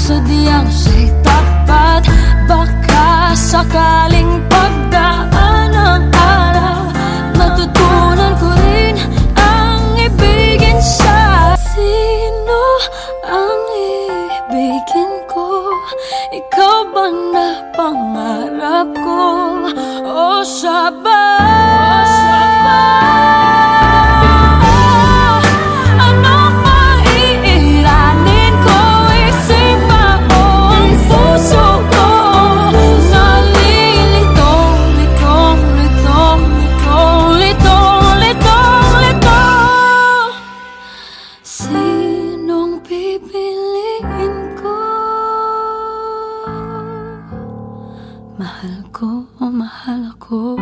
sadyang siya'y tapat. Baka sakaling pagdaan ng araw, matutunan ko rin ang ibigin siya. Sino ang ibigin ko? Ikaw ba na pangarap ko? O siya ba? Anong maiiranin ko? Isip ba o ang puso ko? Nalilitong, litong, litong, litong, litong, litong, litong. Sinong pipiliin ko? Mahal ko o mahal ako?